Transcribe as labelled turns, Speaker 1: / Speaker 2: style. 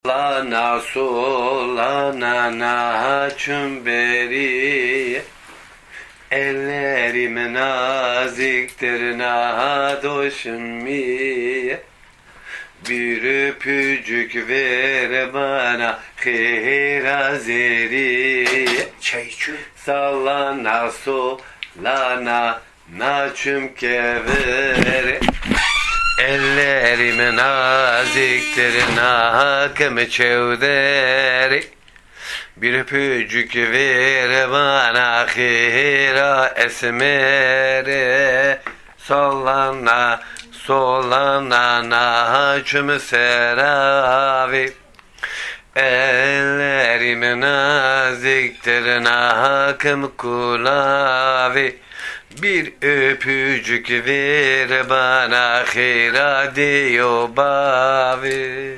Speaker 1: Lana solana naçım beri, ellerim naziktir nadoşun mi? Bir öpücük ver bana hirazeri.
Speaker 2: Çay içiyor.
Speaker 1: Sallana solana naçım kever, ellerim naziktir nakım çevderi. Bir öpücük ver bana hira esmere. Solana solana naçım seravi, ellerim naziktir nakım kulavi. Bir öpücük ver bana hira diyor bavi.